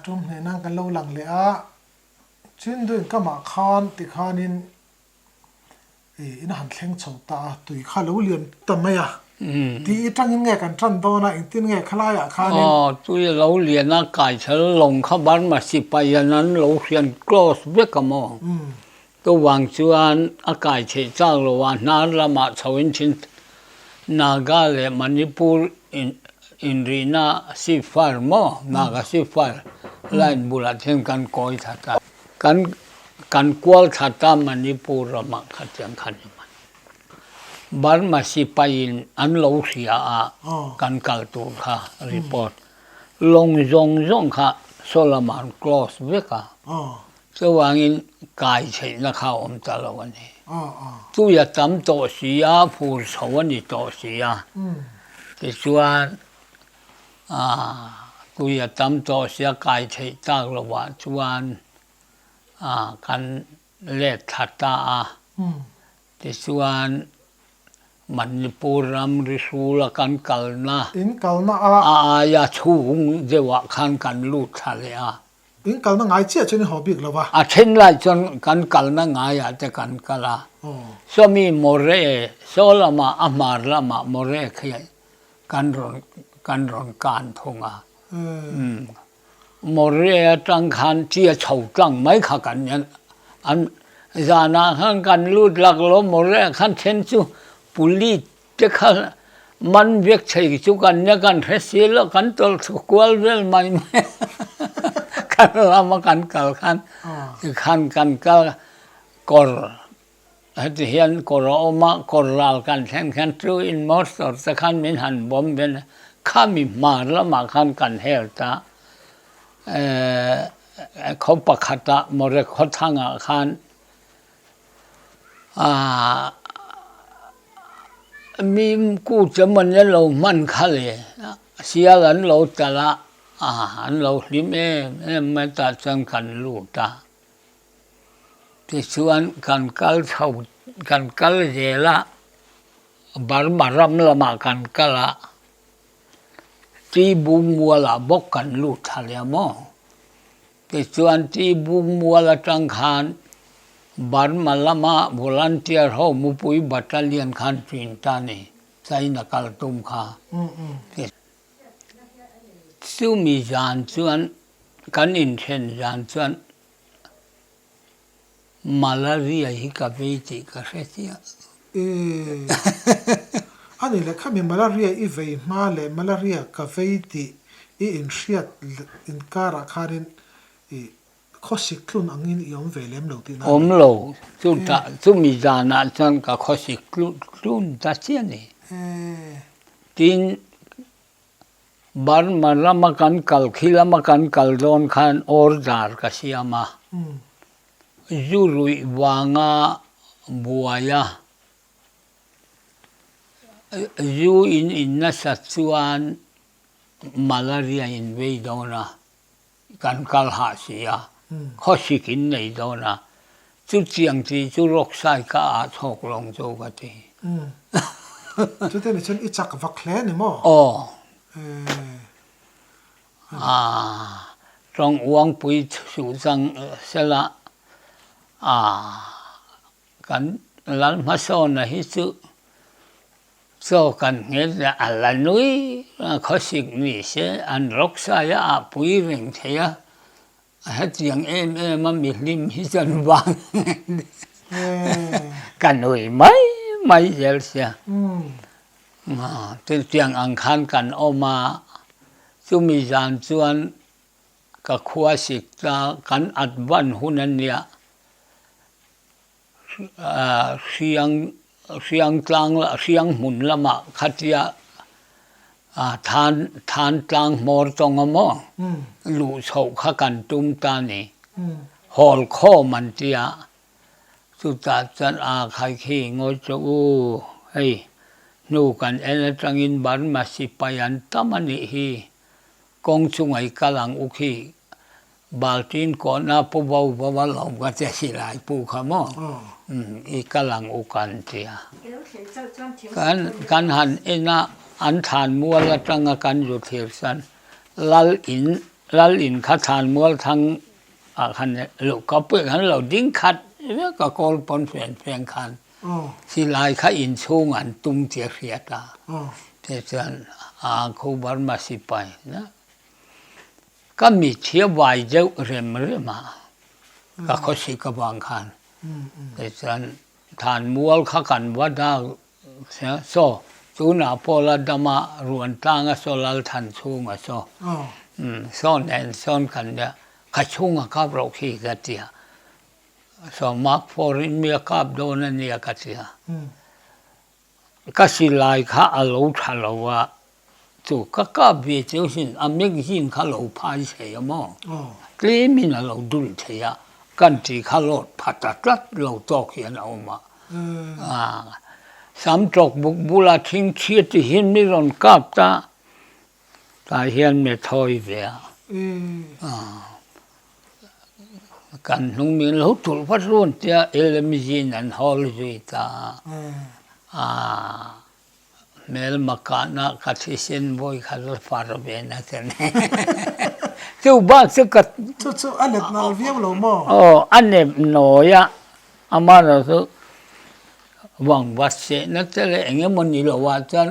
ตรงเนี่ยนั่งกันเล่าหลังเลยชิ้นด้วยก็มาคานติคานินอินหันแข่งโฉตาตุยข้าเล่าเรียนทำไมตีจังยังไงกันจันโตนะอินตินไงขลายคานินตุยเล่าเรียนนะกายเฉลงข้าบ้านมาสิไปยันนั้นเล่าเรียนกลอสเวกมอตัววางจวนอากาศเฉยจ้าโลวานาละมาชาวินชินนากาเลมณิปุรอินรีนาสิฟาร์มอนากาสิฟาร์ไลน์บุรัตเห็นกันก้อยทัตากันกวลทัตามณิปุรมาขัดยังขันมันบาร์มาสิไปอันเล่าเสียกันกัลตูค่ะรีพอร์ตลงจงค่ะโซลามานกลอสเวกะสว่างอินกายเฉยนักข่าวอมตะละวันนี้ตู้ยาตำโตเสียผู้สวรรค์โตเสียแต่ส่วนตู้ยาตำโตเสียกายเฉยตากละวันส่วนกันเล็ดทัตตาแต่ส่วนมันปูรำริสูละกันกัลนะอินกัลนะยาชูงเจวะขันกันลูดทะเลอินกัลนะไงเชี่ยจนหอบอีกแล้ววะเช่นไรจนกันกัลนะไงจะกันกัลสมีโมเรโซลามาอามาลามาโมเรขยันกันรอนการทงโมเรจังขันเจียเฉาจังไม่ขากันยันอันจานาขันกันลูดหลักล้มโมเรขันเช่นจูปุลีจะขันมันเวียกใช้จูกันเนี่ยกันเสียแล้วกันตลสุกวลเวลไม่กันละมากันกัลขันกันกัลกอร์ที่เห็นกอร์ออกมากอร์ลาลกันแข่งทรูอินมอสต์แต่ขันมินหันบอมเป็นข้ามีมาละมาขันกันเฮลตาเขาประคัตะมรดกทางขันมีกูจะมันเนี่ยเรามันขะเลยเสียกันเราแต่ละเราลิมไม่ตัดสังกันลูกตาที่ส่วนกันกัลเท่ากันกัลเจละบาร์มารำละมากันกัลละที่บุ้งมัวละบกกันลูกทะเลมอที่ส่วนที่บุ้งมัวละจังขันบาร์มาละมาวอลันเทียร์เขามุปุยบัตเตเลียนขันฟินตานี่ใส่นักการตุมขาซึ่งมีจานส่วนกันอินเทนจานส่วนมาลาเรียฮิกาเวจิกาเสียอันนี้แหละข้ามีมาลาเรียอีเวมาเลยมาลาเรียกาเวติอินเชียดอินการะคารินข้อสิกลุ่นอังอินยอมเวเลมเหล่าที่นั่นเหล่าซึ่งมีจานาจังกับข้อสิกลุ่นตัดเสียนี่ทินบาร์มาละมากันกัลขิละมากันกัลโดนขันออร์ดาร์กัสยามายูรุยวางาบัวยายูอินนัสส่วนมาลาเรียอินเวย์โดนะกันกัลหาเสียข้อสิกินในโดนะจุดเสียงที่จุดรักษาก็อาจหกลงโจกันทีจุดนี้ฉันอิจฉาวักแคลนี่มั้งตรงวงปุยสูจังเสละกันลันมาโซนะฮิซุโซกันเงี้ยอะไรนุ้ยข้อสิกนี่เสียอันรักษาอย่าปุยเร่งเทียให้เสียงมันมีลิมฮิจันวางกันนุ้ยไม่เจอเสียที่เสียงอังคารกันออกมาซึ่งมีจานส่วนกับขวาสิกตากันอัดวันหุ่นเนี่ยเสียงกลางละเสียงหมุนละมาขัดยาทานกลางมอร์ตงมอลู่โฉขกันตุมตานี่หอลข้อมันเตียสุดท้ายจันใครขี้งอจูเฮ้ยนูกันจังอินบาร์มาสิไปอันตามันนี่ฮีกองจุงไอ้กำลังอุคีบาลตินก่อนนะผู้บ่าวเราก็จะสิหลายผู้ขโมยอีกำลังอุกันเตียกันหันนะอันฐานมัวละจังกันอยู่เทียสันลัลอิน lal in kha than mual thang a khan lo ka pe han lo ding khat ve ka kol pon fen khan อ๋อ si lai kha in chung an tung che khia ta อ๋อ te chan a khu bar ma si pai na ka mi thia wai jau rem re ma ka kho si ka bang khan อืม te chan than mual kha kan wa da so chu na po la dama ruan tanga so lal than chung a so อ๋อ ซ่อนแอนซ่อนกันเนี่ยขชุ่งกับเราขี้กันเสียสมัครฟอรินเมียกับโดนเนี่ยกันเสีย อืม ก็สิลายข้าอาลูทัลว่าจู่ก็กับเวจิสินอเมริกินข้าเราพายเสียมั้ง อ๋อ กลีมินเราดุลเสียกันที่ข้าโลดพัดตัดเราตอกเขียนเอามา สามจกบุกบุลาทิ้งเชียที่หินไม่รอนกับตาเฮียนไม่ถอยเวีย กันนุ่งมีเราถูกพัดรุ่นเจ้าเอลมิจินันฮอลจีตาเมลมาการนักขัดเส้นบอยขัดฟาร์เบนะเจ้าเนี่ยจู่บ้านสักจู่อันเด็ดนาเวียมโลมออันเน็บหน่อยอามาเราสุหวังวัดเสนักเจ้าเลยเงี้ยมันนี่เราว่าจะ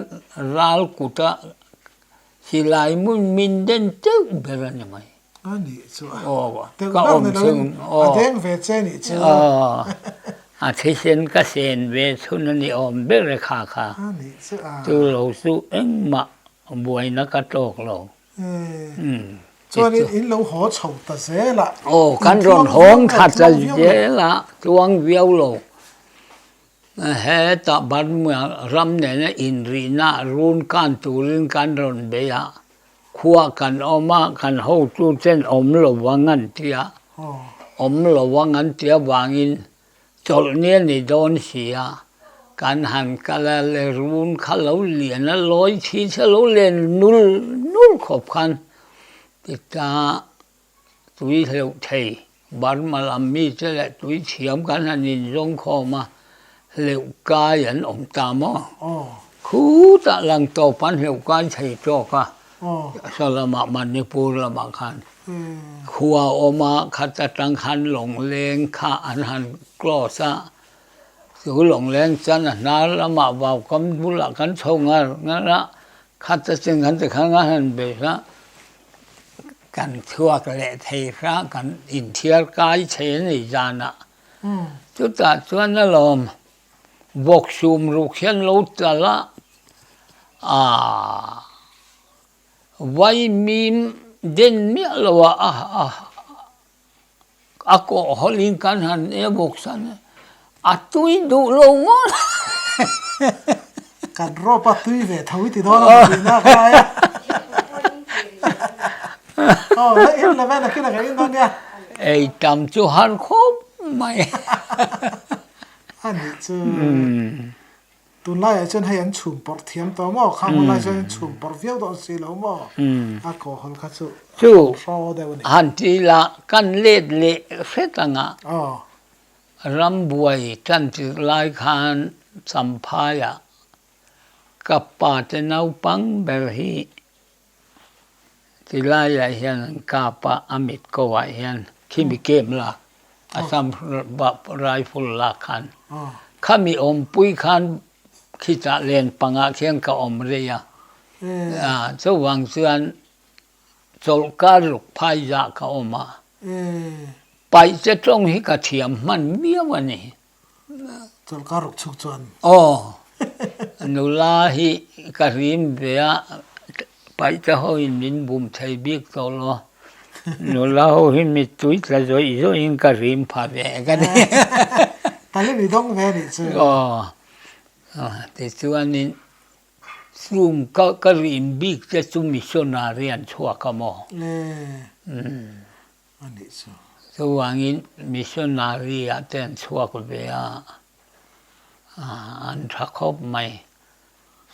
รัลกุตะสิลายมุนมินเด่นเจ้าเบรนยังไงอันนี้จู่ก็อมซึ่งเด้งเวเจนี่จู่ที่เส้นก็เส้นเวทุนนี่อมเบรค่ะอันนี้จู่เราสู้เอ็งมาบวยนักกระโตกเราส่วนอินเราหัวเฉาตะเสละกันร้อนห้องขัดจะเยละจวงเวียวเราเฮตาบัดเมื่อรำเนี่ยอินรีน่ารุนกันตูรินกันร้อนเบียขัวกันออกมากันหูจูเส้นอมหลวังงันเตียอมหลวังงันเตียวางอินจดเนี่ยนี่โดนเสียการหันกันเลยรุนเขาเราเลียนลอยทีเขาเราเลียนนุ่ลขบกันติดตาตุยเหลวเทบัดมาลามีเจริญตุยเฉียมกันหันยินยงคอมาเหลวกายอันอมตามอคู่ตะลังโตปันเหลวกายใช้โจกะสลามะมันนิปูละมาคันขัวอมาขัดตังคันหลงเลงข้าอันหันกลอซะสูหลงเลงจันนาละมาบ่าวกำบุละกันชงงั้นละขัดจึงขันจะขังหันเบะกันทั่วกันแหละเทระกันอินเทียกายเชนิจานะจุดตัดส่วนนั่นลมบกชุมรุกเขียนลุตละไว้มีเด่นเมียละว่าก็ฮอลิงกันหันบกสันตุยดูลงอ่ะกันรอปตุยเวทวิติดอนดีนะใครแล้วอินแล้วแม่น่ะขึ้นอะไรอินตอนเนี้ยจำจูฮันคบไม่อันนี้จู่ตุนไล่จนให้ยันฉุมปอดเทียมต่อหม้อข้างมันไล่จนฉุมปอดเฟี้ยวต่อสีเหลาหม้อก็ฮอลคัตจู่หันทีละกันเล็ดเละเฟตังรำบวยจันทร์ลายคานสัมภายะกับป่าจะนาปังเบลฮีที่ลายเฮียนกาปะอมิตก็ว่าเฮียนที่มีเกมละอาสัมบับไรฟุลละคันข้ามีอมปุยคันคิดจะเรียนปังอาเขียนกับอมเรียสว่างเสือนโจลการลุกพายะกับอมาไปจะต้องให้กระเทียมมันเบี้ยวันนี้โจลการลุกชุกจวนนุลาฮิกะริมเบียไปจะหอยมินบุมไทยบิ๊กโตโลนุลาหิมิตุยละจอยจอยกะริมพาเวกันตอนนี้มีต้องแวนี่ซื่อแต่ส่วนนี้ซุ่มกะริมบิ๊กจะซุ่มมิชชันนารีอันชั่วกะมออันนี้ซื่อสว่างอินมิชชันนารีอันเต็นชั่วกะเบียอันทักคบไม่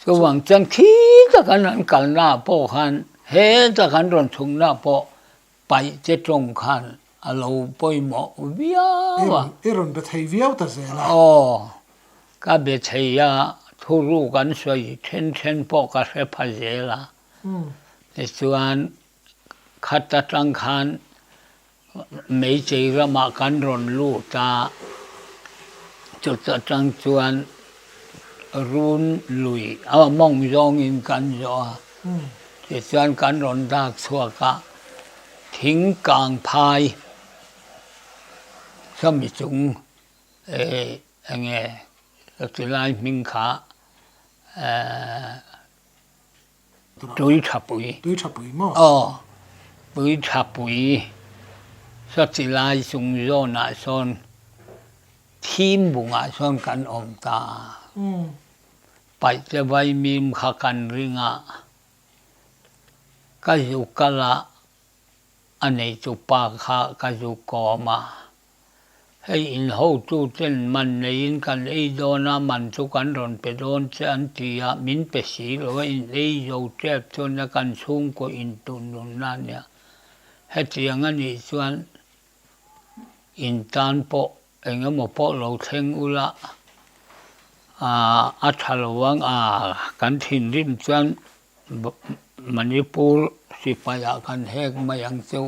สว่างจันขี้ตะกันนั้นกันหน้าโปคันเฮตะกันรอนทุงหน้าโปไปเจตรงคันอาลูปอยหมอวิยาวะรอนเบทเวียวตะเซละก็เบทยาทุรุกันสวยเช่นโปกะเสพเจละในส่วน ขัดตังคานไม่เจระมากันรอนลูตาจุดจังจวนรุนลุยมองยองอินกันยอจุดจวนกันรอนดากสัวกะทิ้งกลางพายสมิจุงไงจุลายมิงขาตุยทับปุยมั้งตุยทับปุยสัจลายสุงโยนาซอนทีมบุงอาซอนกันอมตาไปจะไว้มีมขักันริงะก็อยู่กะละอันนี้จุปาคะก็อยู่กอมาให้อินหูจูเจนมันในอินกันไอโดนามันจุกันรอนไปโดนเจอันตียมินเปสีหรือว่าอินไอโยเจ็บจนกันชุ่มก็อินตุนนุนนั่นเนี่ยให้เตียงอันนี้ส่วนอินตันโปเองก็มาโปเราเทงอุละอัฐลวังกันถิ่นริมส่วนมณิปุรสิปายากันเฮกมายังเจ้า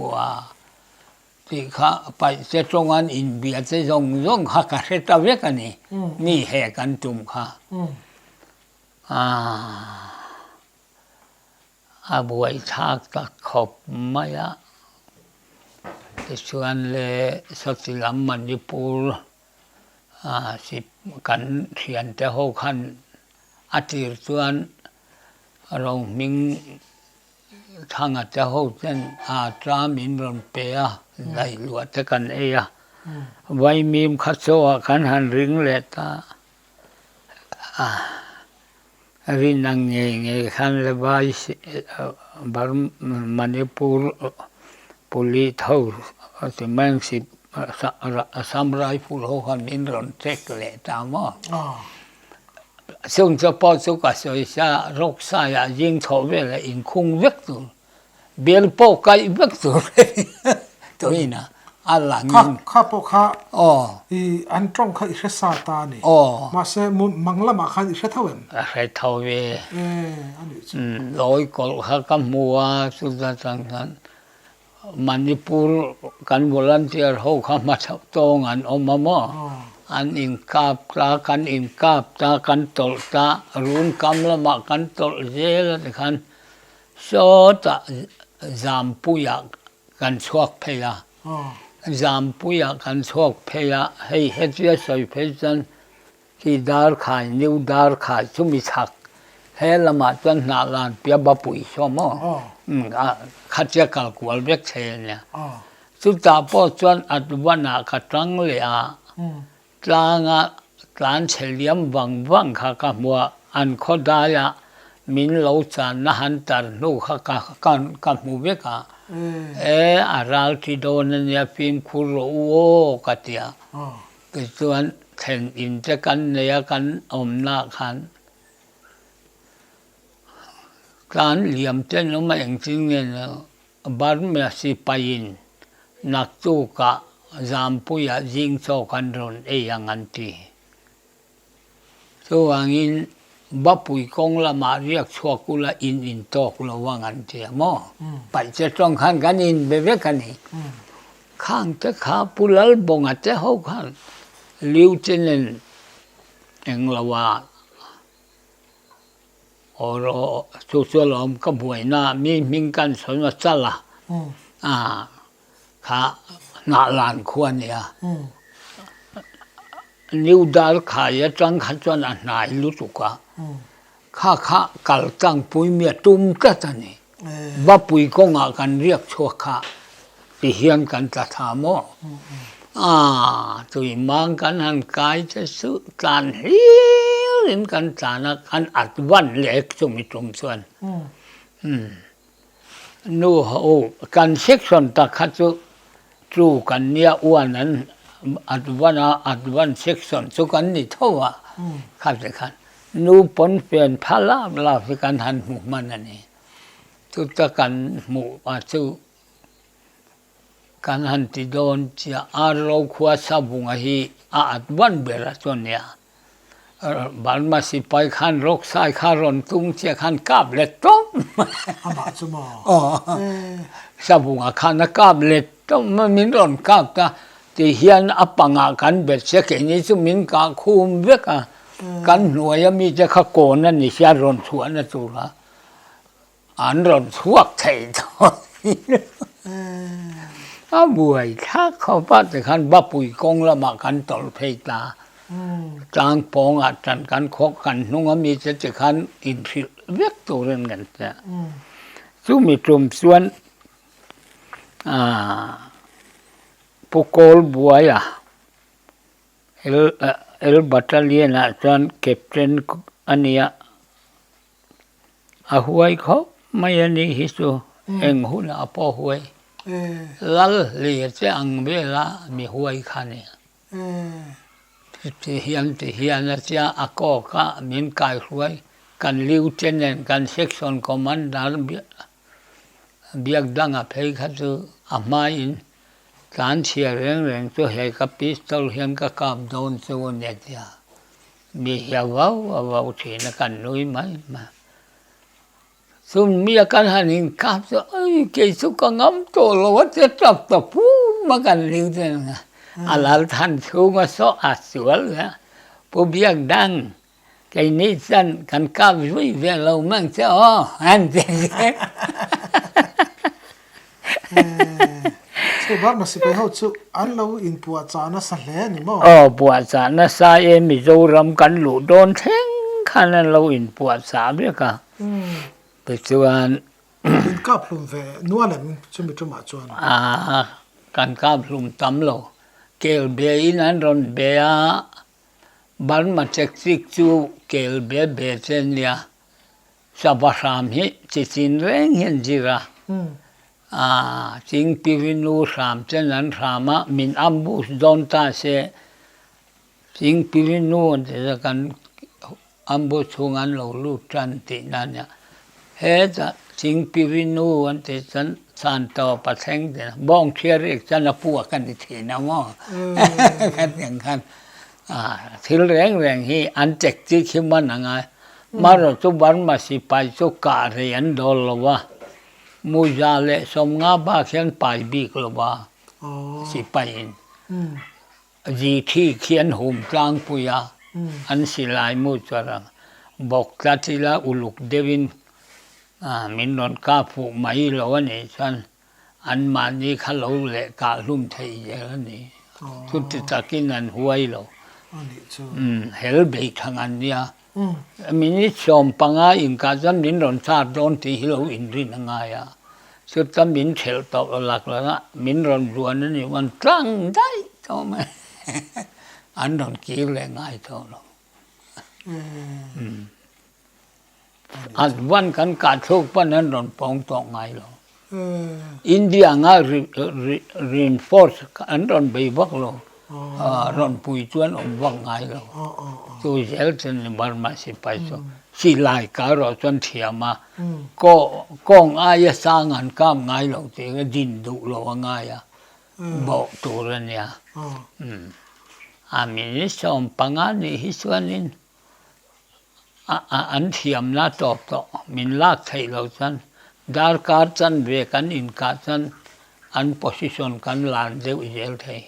ที่ข้าไปเจ้าตรงนั้นอินเบียเจ้าจงข้ากันเสตาเวกันนี่เฮกันตุ่มข้าบวยชากตะขบมายะส่วนเลสักสิลำมณิปุรสิกันเทียนแต่หัวขันอาทิตย์ส่วนเรามิงทางอาจจะหัวเส้นตรามินรอนเปียได้หลวดกันไว้มีมขัดโซ่กันหันริงเลตารินังเงขันเลบายบารมณิปุรปุลิเท่าสิแมงสิสามไรผู้หัวขันมินรอนเทกเลตามซึ่งจะพอสุกสวยชารกษายยิงทอเวลอินคงเวกตุเบลโปกายเวกตุตัวนี้นะอะไรเงี้ยข้าพวกข้าอันตรงข้าอิสระตานี่มาเสมุนมังละมาข้าอิสระเท่าเองอิสระเท่าเวลอยกอลข้ากำมัวสุดจังนั้นมณิปุรกันวอลันเทียร์เขาข้ามาชอบตรงอันอมมาอันอินกาบตากันอินกาบตากันตลตารุนกำละมากันตลเจลต์กันโซตาจามปุยกันชวกเพยจามปุยกันชวกเพยให้เฮติสอยเพจันที่ดาร์ขายนิวดาร์ขายชุมิชักเฮละมาจนนาลานเปียบปุยชมขัดจะกัลกัวเบกเชนเนี่ยสุดตาพอจนอัดวันนักตั้งเลยกลางกลางเฉลียมวังข้ากับมัวอันขดายมินเหลาจานหันตันลูกข้ากับมัวเบกอาราลที่โดนเนี่ยพิมคุโรโอกัตยาก็ส่วนเห็นอินจะกันเนี่ยกันอมนาคันการเหลี่ยมเจ้ามาอย่างจริงเนี่ยบารมีสิไปอินนักจูกะจามปุยจิงโซกันรอนยังอันทีส่วนอินบับปุยกงละมาเรียกชัวกุละอินตอกละว่างันทีมั้งไปจะต้องขันกันอินเบเวกันนี่ข้างจะขาปุลลบงอาจจะเขาขันลิวเจนเองละว่าโอ้โหสุดๆแล้วก็บ่อยนะมีกันสนว่าจัลละข้านาลานควรเนี่ยนิวดาร์ขายจังขัดจวนอันไหนรู้จุกะข้ากัลตังปุยเมียตุ้มก็ตานี่บ้าปุยก็งากันเรียกชัวข้าที่เฮียนกันจะทำมั้งตุยมังกันหันกายจะสุดการเฮียนกันจานักกันอัดวันเล็กจุมิตุมส่วนนู่โอกันเซ็กชันตะขัดจูกันเนี่ยอ้วนนั้นอัดวันเซ็กชันสุกันนี่เท่าว่าขัดเลยขันนู่ปนเปลี่ยนพลาบลาสิกันหันหมู่มันนั่นเองทุกตะกันหมู่จูกันหันติโดนจะอารมณ์ขวาสบุงฮีอัดวันเบลส่วนเนี่ย บ้านมาสิไปขันรกสายขารอนตุ้งเชียขันกาบเล็ดต้ม อามาจุมา อ๋อ เออ สบุงอาขันกาบเล็ดต้มมันมินรอนกาบตาที่เฮียนอปังอากันเบ็ดเสียแค่นี้จุมินกาคุมเวกอ่ะกันหน่วยมีจะขโกนนั่นนี่เสียรอนสวนนะจุละอันรอนสวกไทยตอนนี้บวยถ้าเขาปัดแต่ขันบับปุยกงละมากันตอลเพยตาจางปองอัดกันกันคกกันนุ่งมีจะขันอินฟิเวกตัวเรื่องกันจ้ะสู้มีกลุ่มส่วนปุกอลบัวยอ่ะเอลบัตเลียนอ่ะจนแคปเทนอันนี้อ่ะหวยเขาไม่ยันนี่ฮิสุเอ็งหุ่นอ่ะพอหวยลัลเลียจะอังเวลามีหวยขันเนี่ยที่เฮียนนะจ๊ะอากอกะมินกายหวยกันลิวเจนเนนกันเซ็กชันคอมมานดาร์เบียกดังอ่ะเพย์ขัดอามาอินการเชียร์เร่งตัวเฮกับพิสตอลเฮียนกับกามโดนส่วนเนี่ยจ้ะมีเหี้ยวว้าวที่นักกันนุ้ยไหมมาซุ่มมีอาการหันหินกับตัวเกี่ยสุกังอัมโตโลวัตจะจับตะปูมากันลิวเจนนะalal tan sunga so asual ya po biag dang kay nisan kan ka vui ve lo mang cha ante ใช่บ้านมาสิไปเขาชุอันเราอินปัวจานะสันแหลนี่มั้งปัวจานะสายมิโซรัมกันหลุดโดนเท่งขันเราอินปัวสามเนี่ยก็แต่ส่วนอินกับลุมเวนัวเลยมันจะมีจุมาจวนกันกับลุมตำโลเกลเบียนันรอนเบียบ้านมาเช็คซิกจูเกลเบียเบเซนเนียสบาสามฮิจิสินเร่งเห็นจีระจิงพิวินูสามเจนันสามะมินอัมบุสดอนตาเซจิงพิวินูจะกันอัมบุสงานเราลูกจันตินั่นเนี่ยเฮ้จะจิงพิวินูวันที่ฉันสันต่อปัจเจกเนี่ยบ้องเชียร์เอกจันปัวกันที่นะมั้งกันอย่างกันที่แรงฮีอันเจ็กที่ขึ้นมาหนังไงมาเราจุบันมาสิไปจุกาเรียนดอลลวะมูจาเลสมงาบ้าเขียนไปบีกลวะสิไปจีที่เขียนหุ่มกลางปุยาอันสิลายมูจารังบอกจัดที่ละอุลุกเดวินมินนนกาผูไม่หลวนี่ฉันอันมานี่ข้าเราเละกาลุ่มไทยเยอะนี่ทุติตะกินันหวยเราเฮลเบย์ทางอันเนี้ยมินิชมปังอาอินกาจันมินนนชาโดนที่เราอินรินังไงสุดท้ายมินเชลตอบหลักแล้วนะมินนนรวนนี่มันตั้งได้ทำไมอันนนกี่แรงง่ายเท่าเราอันวันกันกาดโชคปนั้นรอนปองตองไงหรออินเดียง่ายreinforce อันรอนไปวักหรอรอนปุยชวนอมวักไงหรอตัวเจลจนบาร์มาสิไปsoสิไลการอจนเทียมาก็กองอายสร้างอันกามไงหรอเจก็ดินดุหรอไงบอกตัวเนี่ยมินิสอมปังอันนี้ฮิสวานินอันเทียมน่าตอบต่อมินลากไทยเราจันดาร์การจันเวกันอินกาจันอันโพสิชันกันลานเจ้าอิเจลไทย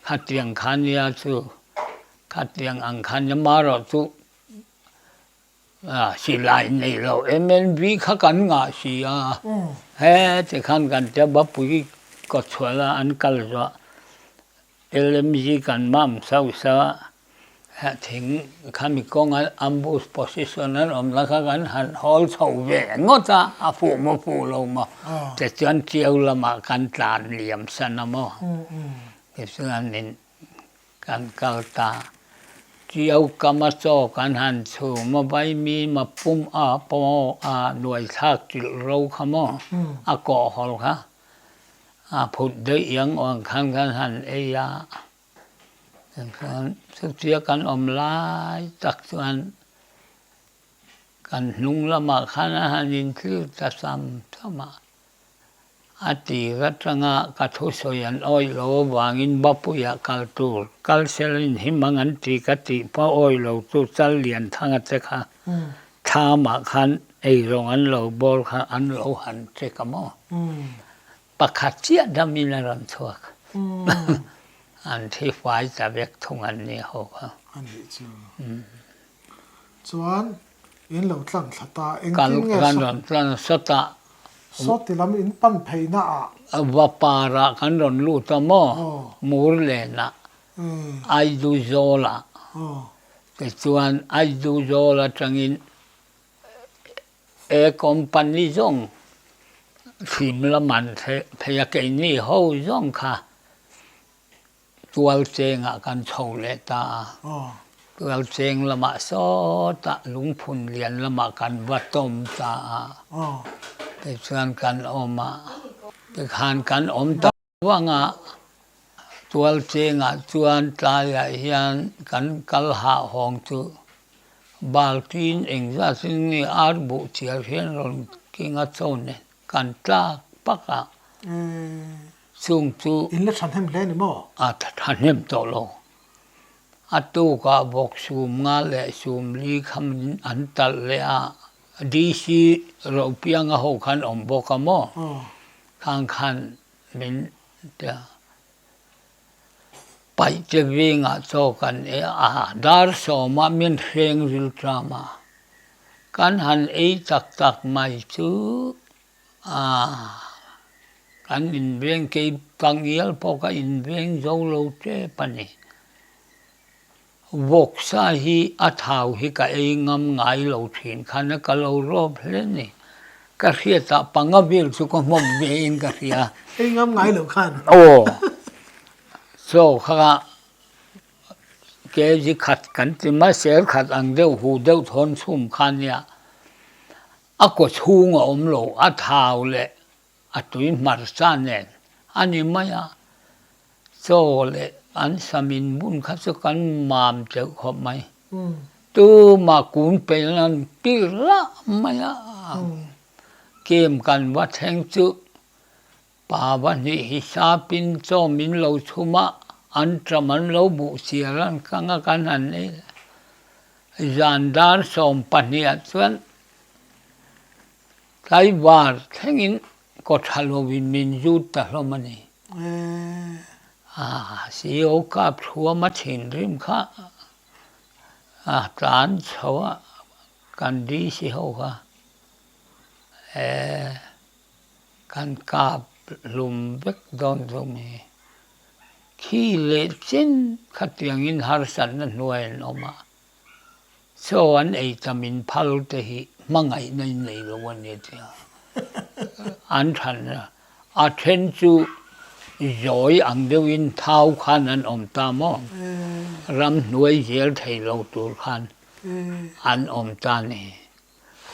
ขัดเตียงขันยาจูขัดเตียงอังขันยามารอจูสิไลนี่เราMNBขักันงาสิเฮ้จะขันกันจะบับปุยก็ชวนอันกัลจ้ะLMGกันมั่มสาวถึงข้ามีกองอัมบูสโพสิชันนั้นลักกันหันฮอลเสาเวงก็จะฟูมาฟูลงมาแต่จนเจียวละมากันตาเหลี่ยมสนามเกี่ยวกับนี้กันกัลตาเจียวกามาโซกันหันสูมาใบมีมาปุ่มปอหน่วยทักจิเราขโมก่อฮอลค่ะพูดได้ยังอ่อนขันกันหันยาสุดที่กันอมลายตักส่วนกันนุ่งละมาขันหันินคือจะซ้ำมา a ti ratanga ka thu soyan oi lo wangin bapuya kaltur kalselin himangan ti ka ti pa oi lo tu chal lian thanga che kha thama khan ei rong an lo bol kha an lo han che ka mo pakhat chia damina ran chuak an thi fai cha vek thung an ni ho kha an ni chu chuan in lo tlang thlata eng kan tin nge kan ron tlan sota so ti lam in pan pheina a vapara kan ron lu ta mo oh mur le na ai du zola oh ke chuan ai du zola tangin e company zong phim la man the phaya ke ni ho zong kha tual chenga kan chho le ta oh tual cheng lama so ta lung phun lian lama kan vatom ta oh te chuan kan oma te khan kan om ta wanga tual chenga chuan tlaya hian kan kal ha hong chu baltin engza sin ni arbu chiar hian ron kinga chone kan tla paka chung chu in la than hem le ni mo a thanem to lo atu ka bok sum nga le sum li kham an tal le a dc ro pianga ho khan om boka mo oh khan min ta pai che winga cho kan e a dar so ma min hreng ril drama kan han e tak tak mai chu kan in veng ke pangial poka in veng zo lo che pani vok sa hi a thau hi ka e ngam ngai lo thin khana ka lo rob hle ni ka hria ta pangavil chu ko mom ve in ka hria ei ngam ngai lo khan oh so kha ke ji khat kan ti ma ser khat ang deu hu deu thon chum khan ya a ko chung om lo a thau le a tui mar sa nen ani maya so le an samin bun kha so kan mam che kho mai tu ma kun pe lan ti la maya kem kan wa theng chu pa wa ni hisapin cho min lo chuma an traman lo bu siaran kanga kan han nei zandar som pania chuan kai war thengin ko Halloween min ju ta hlomani si o ka thua ma thin rim kha tan chawa kan di si ho kha kan ka lum bek don zomi khi le chin khatiang in har san na nuai noma so an ei tamin phal te hi mangai nei nei lo wan ne tia an than a then chu zoi ang deu in thau khan an om ta mo ram nuai zel thei lo tur khan an om ta ni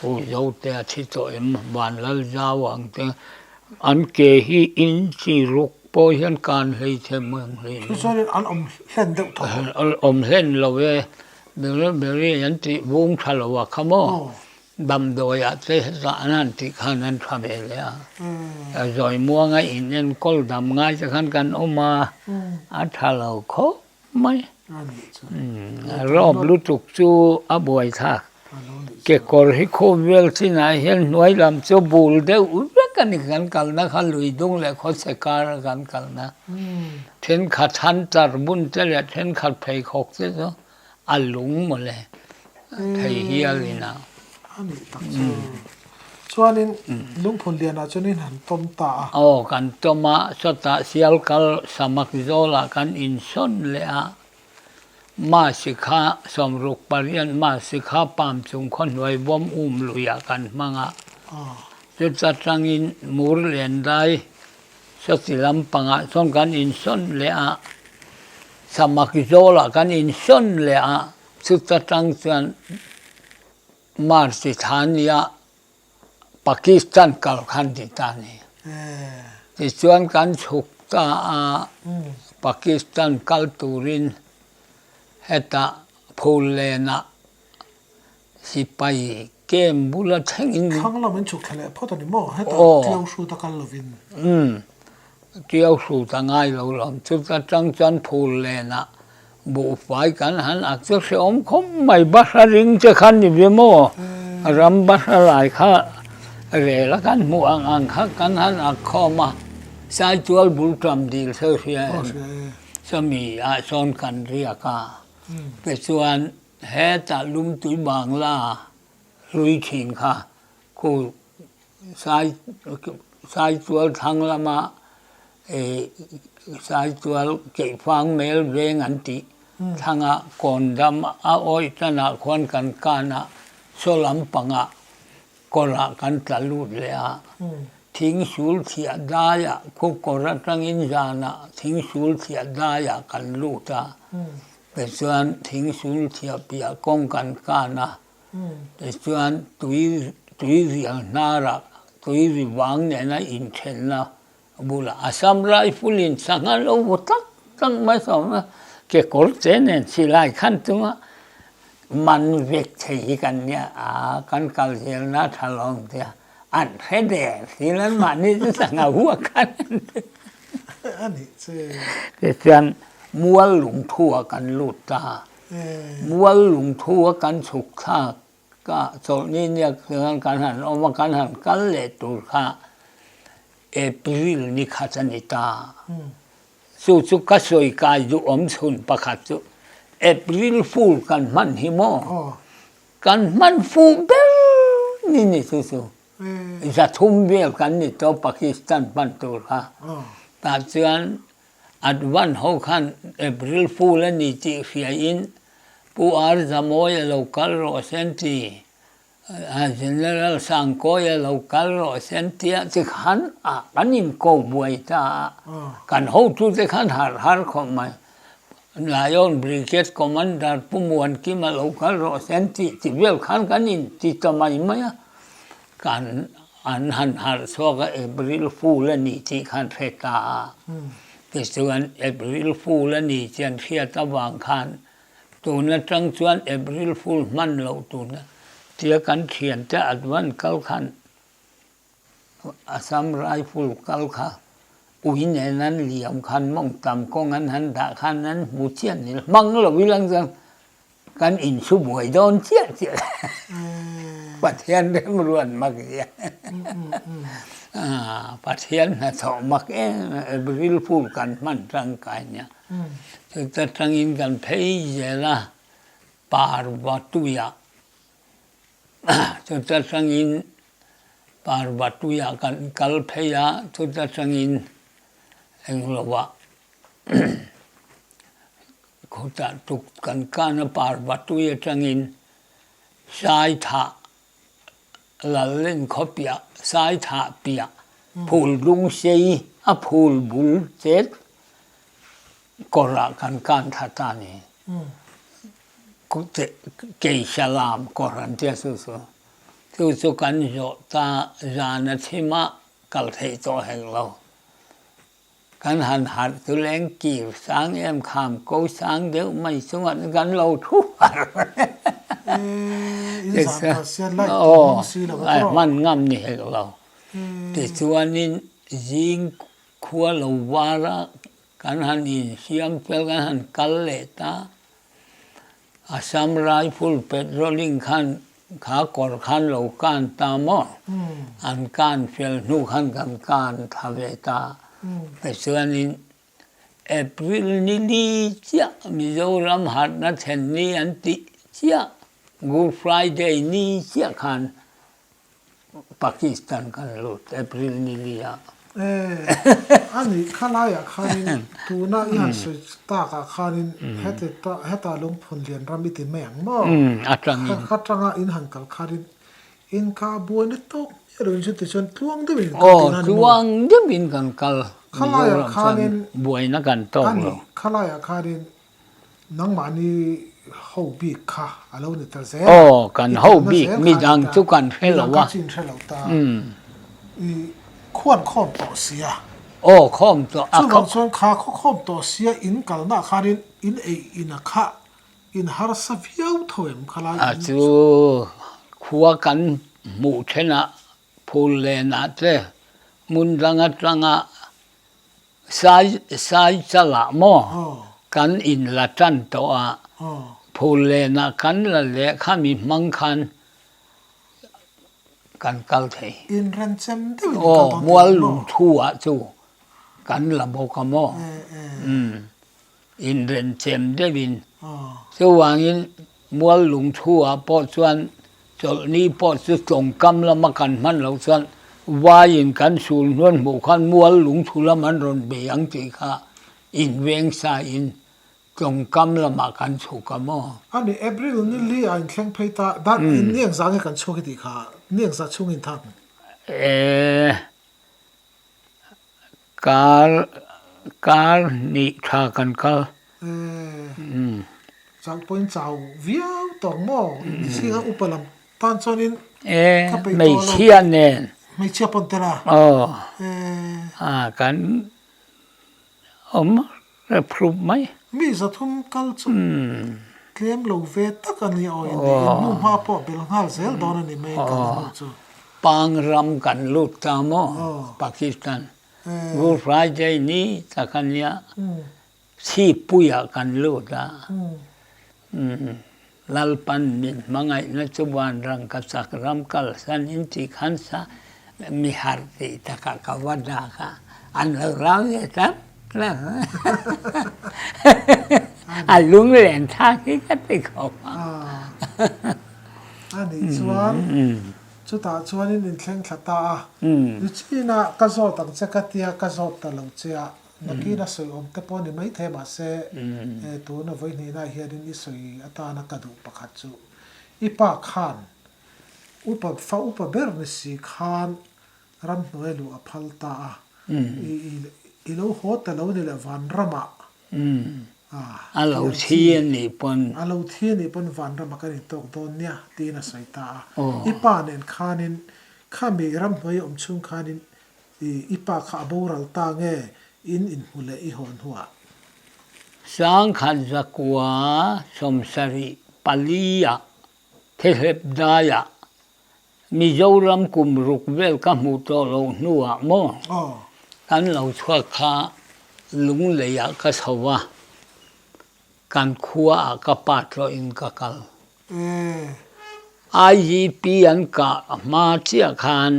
hu zo te a thi to em ban lal jaw ang te an ke hi in chi ruk po hian kan hei the meng hei chu so an om hlen deuh tho om hlen lo we beri an ti vung thalo wa khamo dam doya te za anan ti khan an thabe le a zoi muanga in en kol dam ngai cha khan kan oma a thalo kho mai rob lutuk chu a boi tha ke kor hi kho vel china hian noi lam chu bul de u kan kan kal na khan lui dung le kho se kar kan kal na then kha than tar bun te le then kha phei khok te so alung mo le thei hialina ani tak chu chuanin lungphun lian a chunin han tom ta kan toma sota sial kal samak zola kan in son le a ma sikha somruk parian ma sikha pam chung khon noi bom luya kan manga chu chatangin mur len dai sotilam panga son kan in son le a samak zola kan in son le a chu chatang chuan mar si thania Pakistan kal khan ti tani ti chuan kan chuk ta Pakistan kal turin heta phul lena sipai game บุลเทงอิน ข้างเรามันฉุกแฉลเพราะตอนนี้โม่ให้ตัวเที่ยวชูตะกันลวินเที่ยวสู่ทางไงเราลองจุดจังจันพูดเลยนะบุฟไฟกันหันอักษรอมคมไม่บัสริงจะขันอยู่เรื่อยมั่วรำบัสหลายข้าเร่ละกันมัวอังข้ากันหันอักข้อมาสายจวลบุลทำดีเสียจะมีอาชนกันเรียกาเป็นส่วนแห่จัดลุมตุยบางลาลุยขิงค่ะคู่สายจวลทางละมาสายจวลเก็บฟังเมลเรงอันติทางก่อนดำอ้อยตนาควนกันกานะโซลัมปังก็ละกันตลุดเลยทิ้งสูลเสียได้คุกกระตังอินจานะทิ้งสูลเสียได้กันลูกตาเป็นส่วนทิ้งสูลเสียเปียกงกันกานะเป็นส่วนตุยเรียงน่ารักตุยริวังเนี่ยนะอินเทนนะบุลอาสัมไรฟุลินสังกัดโอ้โหตั้งไม่สมเกี่ยวกับเจนเนี่ยสิไลขันตัวมันเวกใช้กันเนี่ยกันกัลเจนะทะลองเดียอันเรเดสินั้นมันนี่จะสังหัวกันอันนี้เช่นมัวหลงทั่วกันลุตามัวหลงทั่วกันสุขข้าก็โซนี่เนี่ยคือการหันออกมาการหันกันเลตุข้าเอพริลนิคาจันิตาสุขสวยกายอยู่อมสุนประคัตเอพริลฟูลกันมันหิมอกันมันฟูเบลนี่สุจะทุ่มเบลกันนี่ตัวปากีสถานปันตุลค่ะแต่เชื่ออัดวันเขาขันเอพริลฟูลนี่จีเฟียอินผู้อาร์จามอยโลกาลโรเซนตีgeneral sangkoya local ro sentia che khan kanin ko buaita kan ho tu che khan har khomai lion brigade commander pumuan ki ma local ro senti ti vel khan kanin ti tamai maya kan an han har so ga april fool ni ti khan theta ti chuan april fool ni chen thia ta wang khan tu na tang chuan april fool man lo tu naเที่ยกันเขียนจะอัดวันกัลขันอาสัมไรฟูลกัลค่ะอุ้ยเนี่ยนั้นเหลี่ยมขันมองต่ำก็งั้นหันด่าขันนั้นมูเชียนนี่มังเราวิลังจังกันอินสุบวยโดนเชียปัทเทียนได้มรวนมักเสียปัทเทียนนะสองมักบริลฟูลกันมันร่างกายเนี่ยจะตั้งอินกันเพย์ละปาร์วัตุยาTuta sangin parbatu ya kan kalpeya tuta sangin englowa kota tuk kan kana parbatu ya sangin sai tha lallen khopya sai tha pia phul lung sei a phul bul jet kora kan kan thataniเกยฉลามก่อนเจ้าสุกันโยตาจานทิมะกัลเทโตแห่งเรากันหัดตัวแรงกีบสางเอ็มขามกูสางเดี๋ยวไม่สวรรค์กันเราทุกมันงำนี่แห่งเราแต่ส่วนนี้ยิงขัวเราวาระกันหันอินเสียมเปลกันหันกัลเลตาอาสัมไรฟูลเป็ดโรลิงขันขากอดขันเหล่าการตามออันการเฟลนูขันกันการทาเวตาไปเสือนินเอพริลนิลีเจ้ามิโซรัมหัดนัทเทนนีอันติเจ้ากูฟรายเดย์นี้เจ้าขันปากีสถานกันลุดเอพริลนิลีอันนี้ข้าไล่ข้านินตัวน่าอยากสุดตากข้านินให้ตาลงผลเรียนรำบิติแมงบ่อาจารย์ข้าจังอินหันกับข้านินอินข้าบัวนี่ตกเรื่องชุดที่ชนทวงด้วยโอ้ทวงด้วยบินกันกัลข้าไล่ข้านินบัวนักกันตกเลยข้าไล่ข้านินนังมันนี่how big ค่ะอะไรนี่แต่เสียโอ้กัน how big มีดังทุกกันเฟลวะควรข้อมต่อเสียโอ้ข้อมต่อส่วนขาข้อมต่อเสียอินกันนะขาอินอินข้าอินหาร์สเฟียวถอยมขลายจูค ขัวกันหมู่เชนะพูลเลนะเจมุนรังสายจะละโมกันอินละจันตัวพูลเลนะกันละเละข้ามีมังคันกันกัลเทอินรันเซมเดวินมัวลุงทั่วจูกันละโมกโมอินเรนเซมเดวินสว่างอินมัวลุงทั่วพอส่วนจนนี้พอจะจงกำละมากันมันเราส่วนว่าอินกันสูนวนหมู่ขันมัวลุงทั่วละมันรนเบียงจีค่ะอินเวงซาอินจงกำละมากันสุกโมอันนี้เอพริลนี่ลีอันแข่งเพตาดันอินเนียงสังกันชุกดีค่ะเนียงสังชุกอินทังการนิทากันก็จังเป็นเจ้าวิวตองโมสิ่งอุปลัมตอนชนินไม่เชื่อเนี่ยไม่เชื่อปนเตระกันพรูฟไหมมีสัตุมกัลจุเคลมโลเวตกันนี่เอาอินนุ่มมาพอเบลงาเซลดอนนี่ไม่กันจูปังรำกันลุตตามอปากีสถานกูรายใจนี้ตะกันยาชีปุยกันลุตาลัลปันมินมังไงนัจวันรังกัสักรำกัลสันอินทิขันสะมิฮาร์ติตะกะกวดาค่ะอันเราเนี่ยครับลุงเรียนท่าที่ก็ติดขอบอันนี้ชวนชุดตาชวนนี่แข่งขันตาดูชีน่ะก็สอดตั้งใจกันที่ก็สอดตลอดเชียนักกีฬาสวยอมแต่พอนี่ไม่เทมาเสตัวน่ะไว้นี่น่าเฮียดินอีสวยอัตานักกระดูกประคัตจูอีปากขันอุปเบอร์นิสิขันรำหน่วยลูอภัลตาอีโลโหตเราเดลวันรำะเราเทียนนี่ปนเราเทียนนี่ปนวันรำะกันตกโดนเนี่ยตีน่ะสวยตาอีป้าเนี่ยขานินข้ามีรำหน่วยอมชุ่มขานินอีป้าข้าบูรัลตาเงอินหุเลอีหอนหัวสังขันจักวาสมสริปลียะเทเลบดายะมีเจ้ารำกุมรุกเวลกัมุตโลนัวโมกันเราชั่วข้าลุงเลยก็สวะกันขัวก็ปาดเราอินกะกัลIGP อันกะมาเชียคาน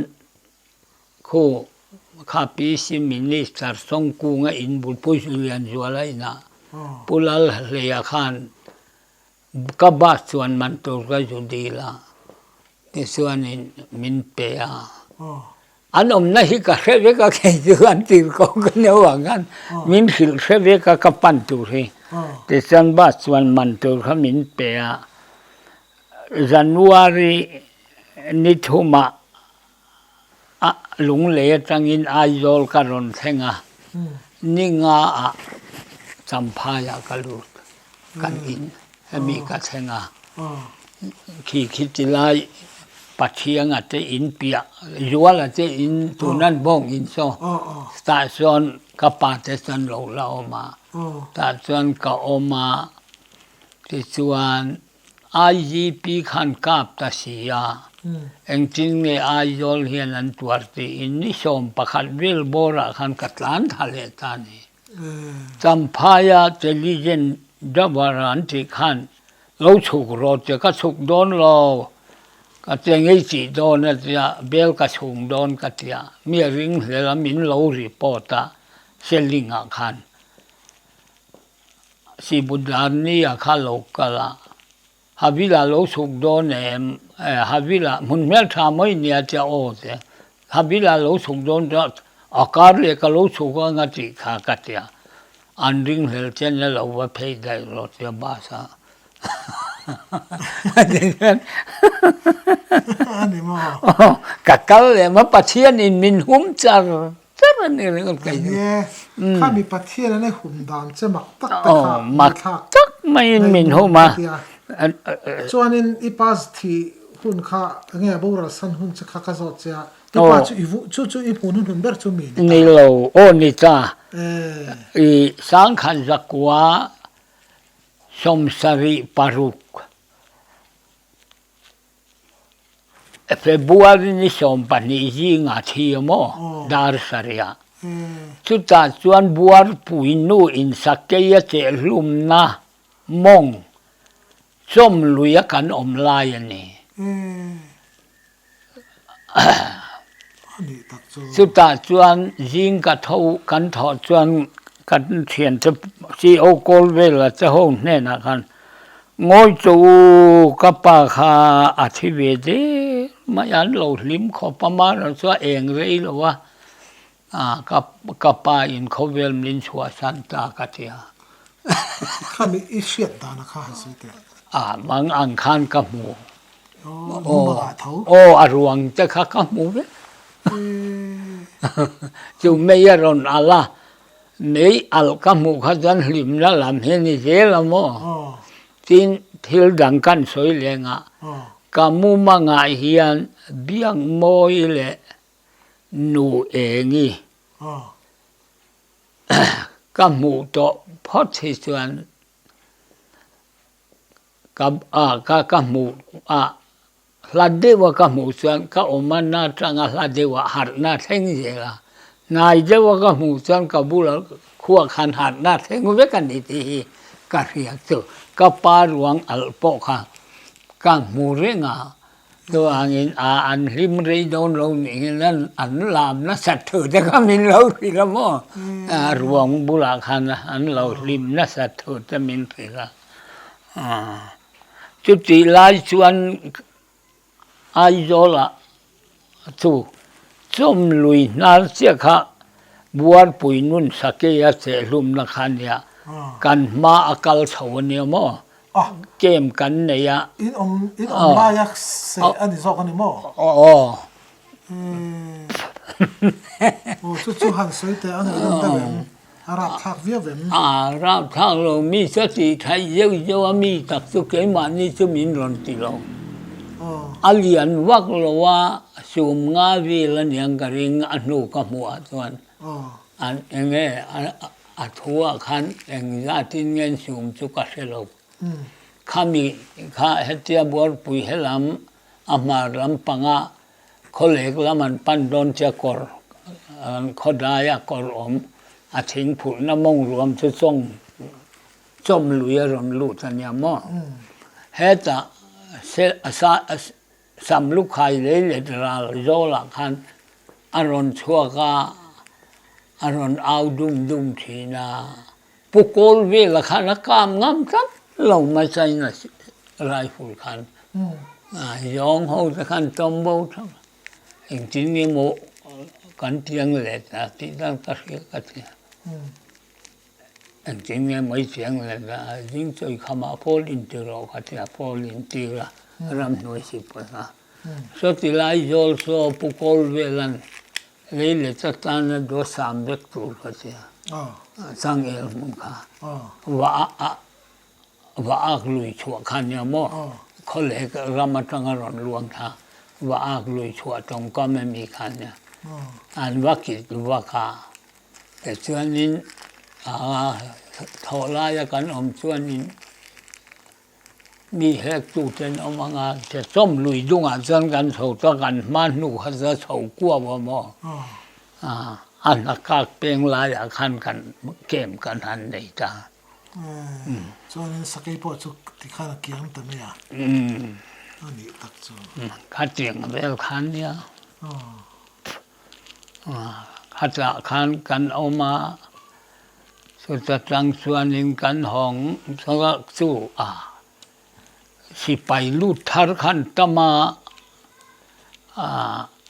คู่ข้าพิสิมินิสต์ส่งกูงอินบุลพุชเรียนจัวไรนะปุลลเลียคานกับบาสส่วนมันตัวก็จุดีละที่ส่วนนี้มินเปียอันนั้นฮิกาเสเวกาแค่จวนติดก็กันเนี่ยว่ากันมินหิลเสเวกากับปันตุรีที่ส่วนบาสส่วนมันตัวเขามินเปียจันวารีนิทุมาลุงเลี้ยจังอินไอโอลการอนเทงะนิงาสัมภายากลุดกันอินมีกัเทงะขีคิดไลปัจเจียงอาจจะอินเปียยัวละจะอินตัวนั้นบ้องอินโซตาส่วนกับปาเตสันเรามาตาส่วนกับอมาที่ส่วน IGP ขันกาบตาสียาเองจริงเนี่ยไอยอลเฮียนันตัวที่อินนิชมประคัดวิลโบราขันกัตลันทะเลตานีสัมภายาเทลิเจนดับวารันที่ขันเราฉุกรถจะก็ฉุกโดนเราก็จะไงจีโดนนะจะเบลก็ฉุกโดนก็จะมีริงเหลือมินเรารีพอร์ตาเซลลิงอาขันสิบุดานนี่อาขันโลกละฮาวิลาเราฉุกโดนฮาวิลามันเมื่อทำไม่เนี่ยจะโอ้เสียฮาวิลาเราฉุกโดนจะอาการเล็กเราฉุกก็งัดจีขากัดยาอันริงเหลือเช่นเราว่าเพย์ได้รถจะบ้าซะอันนี้มั้งกัลเลยมาปัจเจียนอินมินหุ่มจาร์นี่เลยก็ใครเนี่ยข้ามีปัจเจียนในหุ่มดานจะมักตักมักตักไม่มินหุ่มมาส่วนอีปัสที่หุ่นข้าเงี้ยบุรุษสันหุ่นจะข้าก็สอดเสียที่ปัจจุจู่อีหุ่นหุ่นเบิร์ตุมีนี่เราโอ้นี่จ้าอีสังขันจักวาสมสริปารุก Februari ni som pani ji nga thi mo dar saria chu ta chuan buar puinu in sakeya che hlum na mong som luya kan om lai ani chu ta chuan jing ka tho kan tho chuan kan thian che si o kol vela che ho ne na kan ngoi chu ka pa kha a thi ve de ma yan lo lim kho pa ma ro so eng rei lo wa ka pa in kho vel min chua san ta ka tia kha mi i shiat da na kha si te mang ang khan ka mu ma tho aruang te kha ka mu ve chu me ya ron ala nei al ka mu kha jan lim na lam he ni je la mo tin thil dang kan soi lenga kamu manga hian biang moi le nu engi kamu to phot hi chuan kamu hladewa kamu chuan ka omana tanga hladewa harna theng jela ngai dewa kamu chuan kabula khuwa khan harna theng ve kan ni ti ka ria chu ka paruang alpo kha ka murenga to angin an lim rei don lo ni nan an lam na sat thu te ka min lo ri la mo ruang bula khan an lo lim na sat thu te min ri la chu ti lai chuan ai zola chu chom lui nar che kha buar puinun sakeya che hlum na khan ya kan ma akal chawani mo kem kan ne ya in ma yak se ani zo kan mo chu han soi te an ta ben ara thak via ben ra thak lo mi sa ti thai yo mi tak su ke ma ni chu min ron ti lo alian wak lo wa sum nga vi la nyang ka ring anu ka mu a chuan an enge a thua khan eng za tin ngen sum chu ka selo khami kha hetia bor pui helam amar lam panga kholek laman pan don cha kor khodaya kor om a thing phul na mong ruam chu chom luya rom lu tanya mo heta se asa sam lu khai le ra zola khan aron chuaka aron au dum thina pukol ve la khana kam ngam kat lo ma chai na rai phul khan yong ho ta khan tom bo tham eng tin ni mo kan tiang le ta ti dang ta ri ka ti eng tin ni mai tiang le da jing choi khama phol in ti ro ka ti phol in ti ra ram noi si pa na so ti lai jol so pukol ve lan le le ta tan do sam bek tu ka ti sang el mun kha wa ak lui chua khan ya mo khole ka ramatanga ron luang tha wa ak lui chua tong ka me mi khan ya an wa ki wa ka e chuan in thola ya kan om chuan in mi hek tu ten omanga che chom lui dunga chuan kan tho ta kan man nu kha za tho kwa wa mo an akak peng la ya khan kan kem kan han nei ta cho nên sakai po chu ti khana kiam ta me ya ani tak chu kha tiang vel khan ya kha khan kan oma chu ta tang chuan in kan hong so chu si pai lu thar khan tama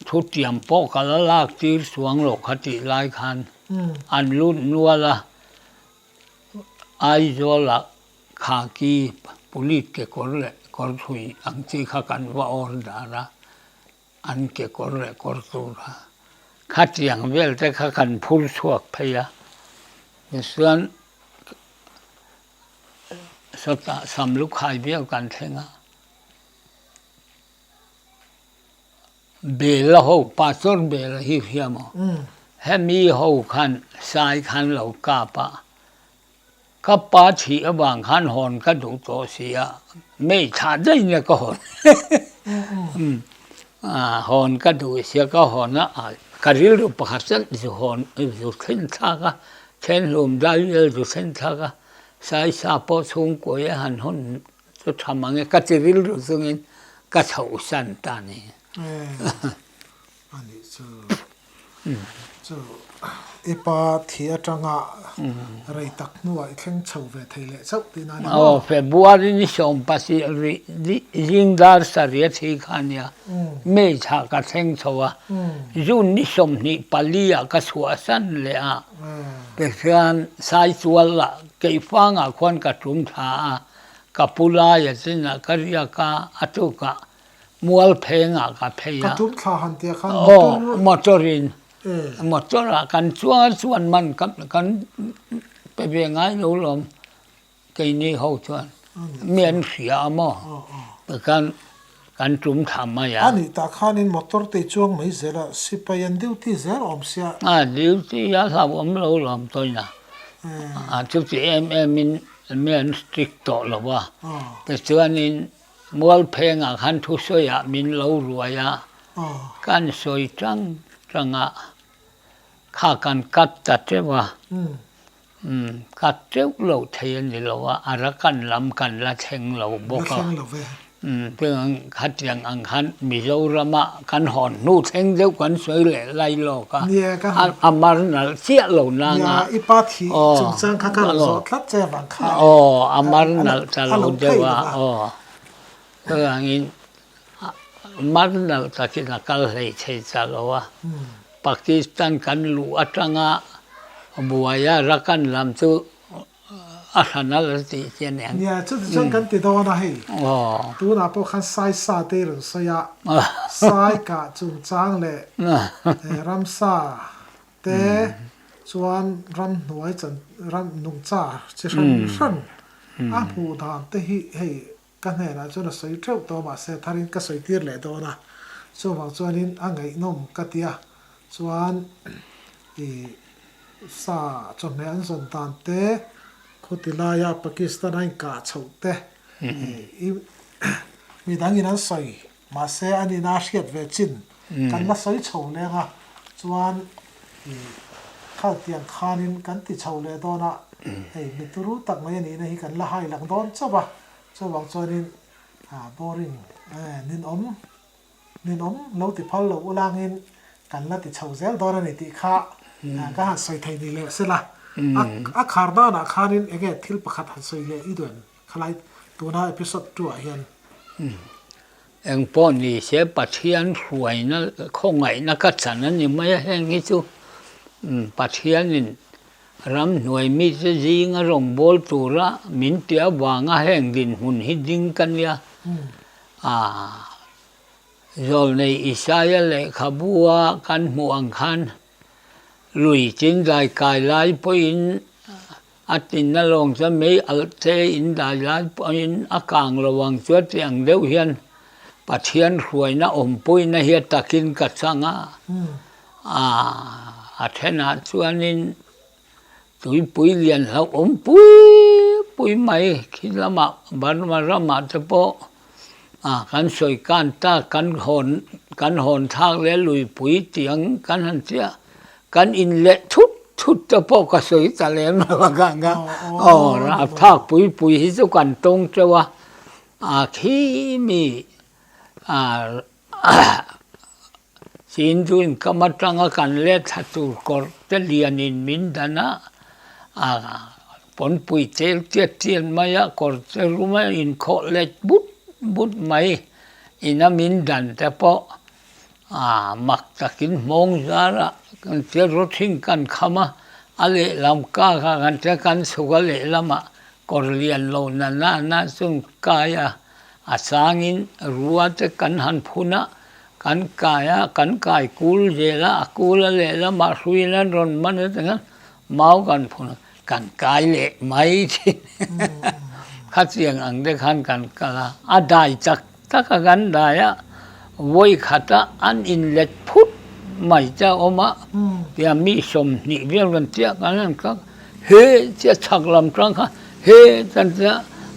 thu tiam po ka la lak tir suang lo khati lai khan an lu nuala ai zola khaki pulit ke korle kor thui ang chi kha kan wa or dara an ke korle kor tu ra khatiang vel te kha kan phur suak phaya suan sota samlu khai bel kan thenga bela ho pasor bela hi hiamo hemi ho khan sai khan lo ka pa ka pa chi awang khan hon ka du to sia mei tha dai ne ko hon หอนก็ดูเสียก็หอนนะการิลประคับสันจะหอนอยู่เส้นทางเช่นลมได้อยู่เส้นทางสายซาปอชงกวยหันหอนจะทำอะไรก็จะริลรู้สึกก็เท่าสันตานี่อันนี้เอปาเทียจังอะไรตักนัวแข่งเฉาเวทีเลยเฉาตีนั่นเฟบรุรีนี่ชมภาษียิงดาร์สเรียที่ขันยาไม่ช้าก็แข่งเฉาจุนนี่ชมนี่ปาลีก็สวยสันเลยเป็นการสายสวละเกี่ยฟังคนกระจุมชากับปุลายสินะก็เรียกอัตุกะมัวเพงกับเพยกระจุมชาหันเตียขันมอเตอรินหมดตัวละกันส่วนมันกันไปเป็นไงรู้ลมกี่นี่เขาชวนเมียนเสียมั้งแต่กันจุ่มทำมาอย่างอันนี้ตาข้านินมอเตอร์ติช่วงไม่เสร็จสิไปยันดิวที่เสร็จอมเสียดิวที่ยาสาวผมรู้ลมตัวน่ะทุกที่มินเมียนสตริกต่อหรอวะแต่ส่วนนี้มัวเพลงขันทุสอยมินรู้รวยกันสวยจังข้ากันกัดจัดเจ้าว่ากัดเจ้าเราเทียนเราว่าอะไรกันลำกันละเชงเราบอกว่าเพื่อนขัดยังอังคันมีเราละมากันหอนนู่เชงเจ้ากันสวยเลยไล่โลกะอามาร์นัลเสียเหล่านางอีปาทีจุงซังข้ากันสดทัดเจ้าบังคับอามาร์นัลจะเราเจ้าว่าเพื่อนนี้มาร์นัลตะกี้นักเลยเชื่อจะเราว่าปากีสถานกันลู่อัตงะบัวยารักันลำจูอาหารนั่นสิเจนยังเนี่ยจุดจังกันติดตัวนะเฮ้ตัวน่ะพวกขันสายซาเตอร์สยาสายกะจุงจังเลยรำซาเตชวนรำหน่วยจันรำนุ่งจ่าจะรันผู้ทานเตให้กันเนี่ยนะจนสวยเท่าตัวมาเสร็จทารินก็สวยตีเลยตัวนะส่วนบางส่วนนี้อันไงนมกัตยาส่วนซาจนแม่อันส่วนตานเตคุติลายาปากีสถานให้กาเฉาเตมีดังนี้นั้นสวยมาเสอันนี้น่าเสียดเวจินกันละสวยเฉาเลยค่ะส่วนข้าวเตียงคานินกันติเฉาเลยตัวนะมิตรรู้ตักมาอย่างนี้นะกันละให้หลังโดนเจ้าบ่ส่วนบางส่วนนี้บอริงนินอมเราติพัลเราอุลางินกันละติเฉาเซลดอนนี่ติข้าก็หันสวยไทยนี่เลยสิละคาร์ดานะคารินเองทิลประคัดหันสวยเลยอีเดือนขลายตัวน่าเอพิโซดตัวเห็นเองป้อนนี่เสียปัจเจียนสวยนะคงไงนักจันนั้นยังไม่แห้งนี่จูปัจเจียนนี่รำหน่วยมีจะยิงรงบอลตัวละมินเตียวางแห้งดินหุ่นหิดิงกันเนี่ยrồi này Israel lại khabua kan muang khan lui chin dai kai lai poin atin na long sa me alte in dai lai poin akang lawang chuat yang deuh hian pathian hruai na pui na hi takin ka changa athena chuanin tui pui lian lo pui mai khilama banma rama te poกันสวยกันตากันหอนทางและลุยปุ๋ยเตียงกันหันเสียกันอินเละทุดจะพอก็สวยตะเลมมากันรับทากปุ๋ยที่สุกันตรงจะว่าขี้มีสินจุนก็มาตั้งกันเละทัตุกอร์จะเลียนินมินดานะผลปุ๋ยเจียนมายากอร์จะรู้ไหมอินโคเล็ดบุตรไม่อินามินดันแต่พอมักจะกินมงซาระกันเจอรถทิ้งกันเข้ามาอะไรลำก้ากันจะกันสุกเลยละมะก็เรียนโลน่าซึ่งกายสางินรัวจะกันหันพุนะกันกายกูลเจละกูลเลยละมาสุยนั้นรอนมันแต่งั้นเมากันพุนะกันกายเละไม่ที่ขัดเสียงอังได้ขันกันกะละได้จักถ้ากันได้วยขัดอันอินเล็ดพุทธไม่เจ้าออกมาเดี๋ยวมีสมนิเวียนกันเจ้ากันนั่นก็เจะชักลำตรังค่ะจันจะ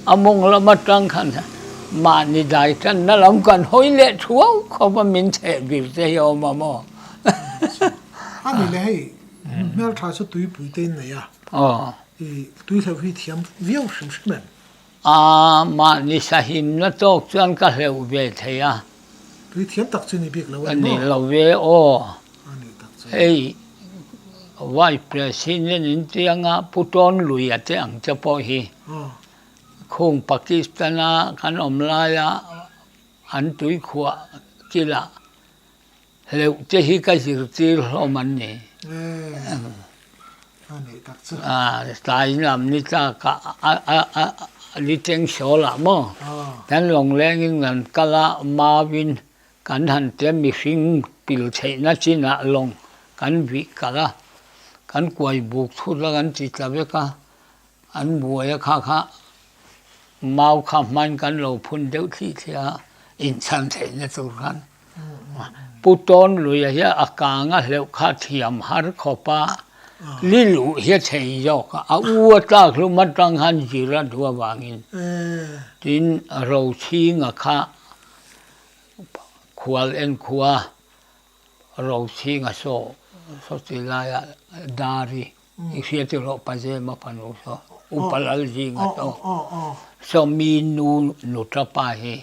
อมงละมาตรังขัน mà ni đại chân nó làm cần hối lệ chúa không mà mình sẽ biểu thế yêu mà mò anh này là hay mèo thà số túi bụi tên này thì túi theo khi thiam viêu sum sum mà ni sa him nó tốt chân cái hiệu về thế túi thiam tắc chân này biết là anh ni lâu về anh này tắc chân hey vai president in tiếng puton lui thế anh cho bôi hi khung Pakistan kan omlai an tui khua kila leu te hi ka sirti loman ni tai nam ni ta ka li teng so la mo tan long leng in ngan kala mawin kan han te mi hring pil thei na china long kan vi kala kan kwai buk thu la kan chi ta ve ka an buaya kha mau khăm man kan lo phun deuh thi thia in chan thei na tur kan puton lui ya akanga leu kha thiam har khopa lilu hi thei yo ka u ta lu matang han jira duwa wangin tin ro chi nga kha khwal en khwa ro chi nga so ti la ya dari i hi ti ro pa je ma panu so upalal ji nga to so mi nu tra pa hi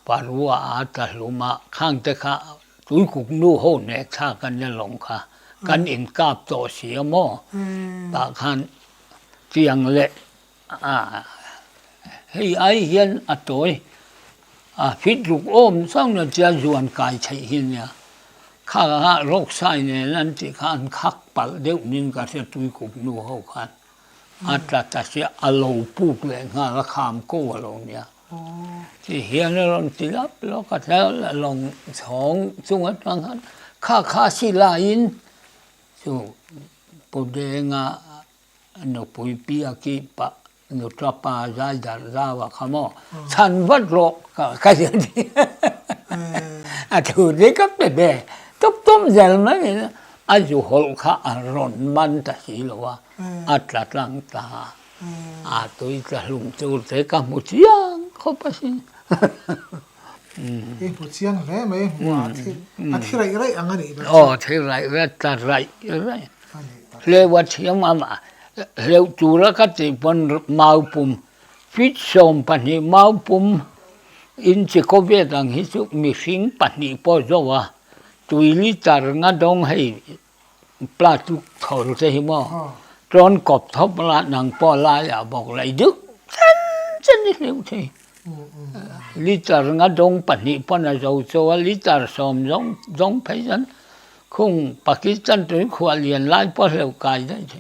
parua ata luma khang te kha tui kuk nu ho ne kha kan ne long kha kan in kap to si mo ta khan tiang le hei ai hian atoi fit luk om sang na chia zuan kai chei hin ya kha rok sai ne nan ti khan khak pal deuh nin ka se tui kuk nu ho khan ata ta se alo puk le nga la kham ko lo nia thì hiện là chỉ lắp nó có thể là lòng sống chung hết bằng hết khá xí là in chú bố đề nga nó bùi bia kì bà nó cho bà ra và khám mô chân vất lộ cái gì đi thử đấy cấp bề tóm dần mấy dù hổ khá rộn man ta xí lộ là lăng ta tôi là lùng tôi thấy cả một chiếc không phải gì một chiếc này mấy thì lại anh ấy thì lại ta lại lê vật chiếc mà lêu chú ra cái gì vẫn mau bùm phít sôm bản hi mau bùm in chỉ có biết rằng hết sức mi sinh bản hi bao giờ tùy lý tar ngã đông hay platu thổi thế hi mà tròn cọp thóc là nàng po la ya bọc lại đức chân đi liệu thì liter ngã đông bản địa po na dầu cho liter xóm giống phải dân không Pakistan tới khua liền lại po lều cài đấy thì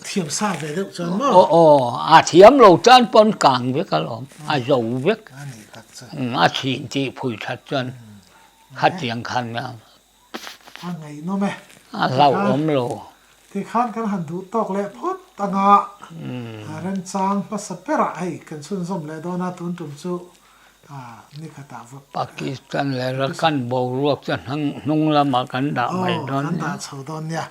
thiểm xa về đâu cho nó thiểm lâu chân pon càng với cái lom dầu với thịnh thì phủi thật chân khát tiếng khăn nha ngày nó mẹ lâu ốm lồ thì khăn cái hành thủ tóc lệ phốt tăng ạ rèn trang bắt sắp ra hay cần xuân xôm lệ đó na tuấn trùm chú ní khát tạo vật Pakistan lệ ra căn bầu ruột chân hăng nung la mà căn đạo mày đó căn đạo sầu đòn nha